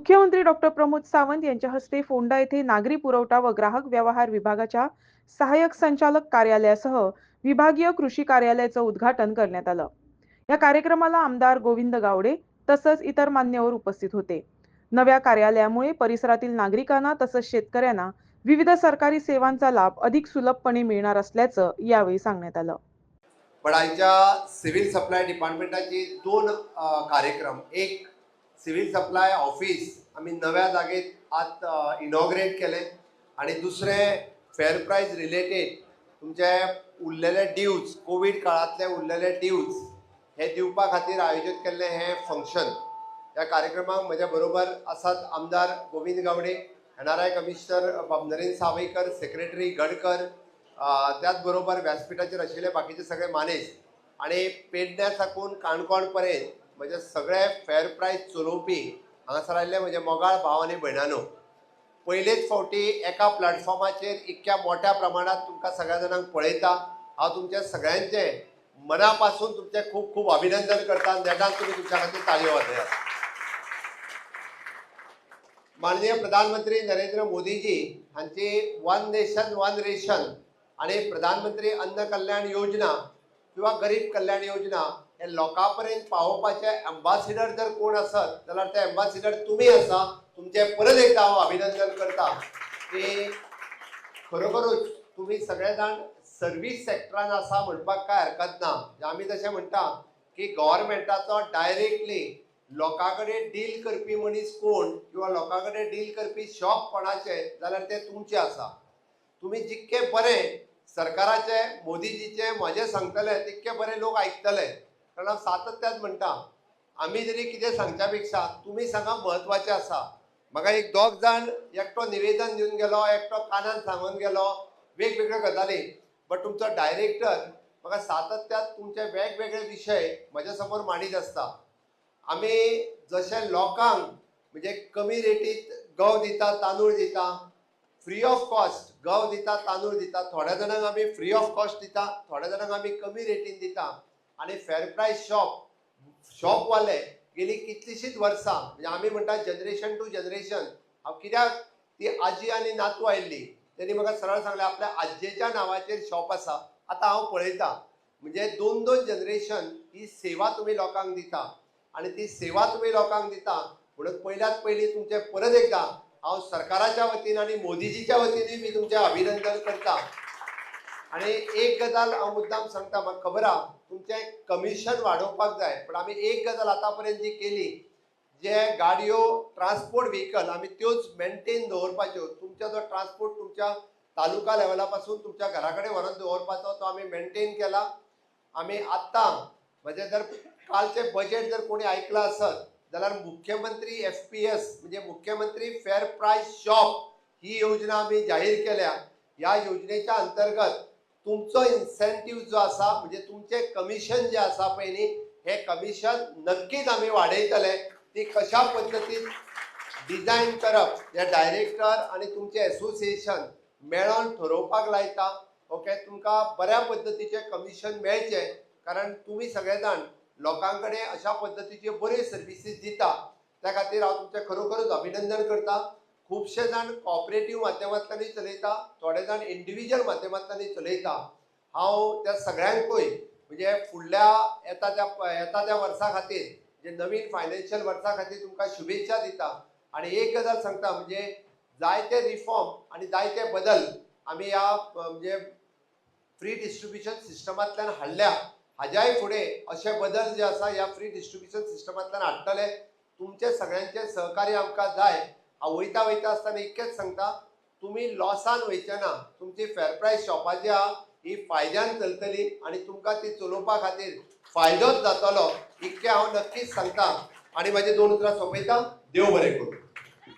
मुख्यमंत्री डॉक्टर प्रमोद सावंत यांच्या हस्ते फोंडा येथे नागरी पुरवठा व ग्राहक व्यवहार विभागाच्या सहाय्यक संचालक कार्यालयासह विभागीय कृषी कार्यालयाचं उद्घाटन करण्यात आलं। या कार्यक्रमाला आमदार गोविंद गावडे तसंच इतर मान्यवर उपस्थित होते। नव्या कार्यालयामुळे परिसरातील नागरिकांना तसंच शेतकऱ्यांना विविध सरकारी सेवांचा लाभ अधिक सुलभपणे मिळणार असल्याचं यावेळी सांगण्यात आलं। पण आमच्या सिव्हिल सप्लाय डिपार्टमेंटाची दोन कार्यक्रम, एक सिव्हिल सप्लाय ऑफिस आम्ही नव्या जागेत आज इनॉग्रेट केले आणि दुसरे फेअर प्राइस रिलेटेड तुमचे उरलेले ड्यूज, कोविड काळातले उरलेले ड्यूज हे दिवपा खातीर आयोजित केल्ले हे फंक्शन। या कार्यक्रमाक म्हज्या बरोबर आसात आमदार Govind Gawade, NRI commissioner Narendra Sawaikar, secretary Gadkar, त्याचबरोबर व्यासपीठाचेर आशिल्ले बाकीचे सगळे मानेज आणि पेडण्या साकून काणकोण पर्यंत म्हणजे सगळे फेअर प्राइस चलोवपी हांगासर आयिल्ले म्हजे मोगाळ भाव आनी भयणानो, पयलेच फावटी एका प्लॅटफॉर्माचेर इतक्या मोठ्या प्रमाणात तुमकां सगळ्या जाणांक पळयता। हांव तुमच्या सगळ्यांचे मना पासून तुमचे खूब खूब अभिनंदन करता। नेटान तुमी तुमच्या खातीर ताळयो वाजयात। माननीय प्रधानमंत्री नरेंद्र मोदीजी हांची वन नेशन वन रेशन आणि प्रधानमंत्री अन्न कल्याण योजना किंवा गरीब कल्याण योजना हे लोकांपर्यंत पावोवपाचे एम्बॅसिडर जर कोण आसत जाल्यार ते एम्बॅसिडर तुमी आसा। तुमचे परत एकदा हांव अभिनंदन करता की खरोखरूच तुमी सगळे जाण सर्वीस सेक्टरान आसा म्हणपाक काय हरकत ना। आमी तशें म्हणटा की गव्हर्मेंटाचो डायरेक्टली लोकां कडेन डील करपी मनीस कोण किंवा लोकां कडेन डील करपी शॉप कोणाचे जाल्यार ते तुमचे आसा। तुमी जितके बरें सरकाराचे, मोदीजीचे म्हजे सांगतले तितके बरे लोक आयकतले। कारण हांव सातत्यान म्हणटा आमी जरी कितें सांगच्या पेक्षा तुमी सांगप म्हत्वाचें आसा। म्हाका एक दोग जाण एकटो निवेदन दिवन गेलो, एकटो कानान सांगून गेलो वेगवेगळ्यो गजाली, बट तुमचो डायरेक्टर म्हाका सातत्यान तुमचे वेगवेगळे विशय म्हज्या समोर मांडीत आसता। आमी जशे लोकांक म्हणजे कमी रेटीत गंव दिता, तांदूळ दिता, फ्री ऑफ कॉस्ट गंव दिता, तांदूळ दिता, थोड्या जाणांक आमी फ्री ऑफ कॉस्ट दिता, थोड्या जाणांक आमी कमी रेटीन दिता। आणि फेअर प्राइस शॉपवाले गेली कितलीशीच वर्सां म्हणजे आमी म्हणटा जनरेशन टू जनरेशन, हांव कित्याक ती आजी आनी नातू आयिल्ली तेणी म्हाका सरळ सांगलें आपल्या आज्जेच्या नांवाचेर शॉप आसा। आतां हांव पळयता म्हणजे दोन दोन जनरेशन ही सेवा तुमी लोकांक दिता आणि ती सेवा तुमी लोकांक दिता म्हणून पयल्यात पयलीं तुमचे परत एकदा हांव सरकाराच्या वतीन आणि मोदीजीच्या वतीनूय मी तुमचें अभिनंदन करता। आणि एक गजाल हांव मुद्दाम सांगता, म्हाका खबर आहा तुमचें कमिशन वाडोवपाक जाय, पण आमी एक गजाल आतां पर्यंत जी केली, जे गाडयो ट्रान्सपोर्ट व्हेकल आमी त्योच मेंटेन दवरपाच्यो। तुमचो जो ट्रान्सपोर्ट तुमच्या तालुका लेवला पासून तुमच्या घरा कडेन व्हरून दवरपाचो तो आमी मेंटेन केला। आमी आत्तां म्हणजे जर कालचे बजेट जर कोणी आयकला आसत जाल्यार मुख्यमंत्री FPS म्हणजे मुख्यमंत्री फेअर प्राइस शॉप ही योजना आमी जाहीर केल्या। ह्या योजनेच्या अंतर्गत तुमचो इन्सेंटिव्ह जो आसा म्हणजे तुमचे कमिशन जे आसा पळय न्ही, हे कमिशन नक्कीच आमी वाडयतले। ती कशा पद्दतीन डिझायन करप हे डायरेक्टर आणि तुमचे एसोसिएशन मेळोन ठरोवपाक लायता। ओके, तुमकां बऱ्या पद्दतीचे कमिशन मेळचे कारण तुमी सगळे जाण लोकां कडेन अशा पद्दतीचे बरे सर्विसीस दिता। त्या खातीर हांव तुमचें खरोखरच अभिनंदन करता। खूबशे जाण कॉपरेटिव्ह माध्यमांतल्यानूय चलयता, थोडे जाण इंडिव्हिज्युअल माध्यमांतल्यानूय चलयता। हांव त्या सगळ्यांकूय म्हणजे फुडल्या येता त्या वर्सा खातीर जे नवीन फायनान्शियल वर्सा खातीर तुमकां शुभेच्छा दिता। आणि एक गजाल सांगता म्हणजे जायते रिफॉर्म आणि जायते बदल आमी ह्या म्हणजे फ्री डिस्ट्रिब्युशन सिस्टमांतल्यान हाडल्या। हाज्याय फुडें अशे बदल जे आसा ह्या फ्री डिस्ट्रिब्युशन सिस्टमांतल्यान हाडटले। तुमचे सगळ्यांचे सहकार्य आमकां जाय। हांव वयता आसतना इतकेंच सांगता, तुमी लॉसान वयचे ना। तुमची फेअर प्राइस शॉपां जी आहा ही फायद्यान चलतली आणि तुमकां ती चलोवपा खातीर फायदोच जातलो इतकें हांव नक्कीच सांगता। आणि म्हाजी दोन उतरां सोंपयता। देव बरें करूं।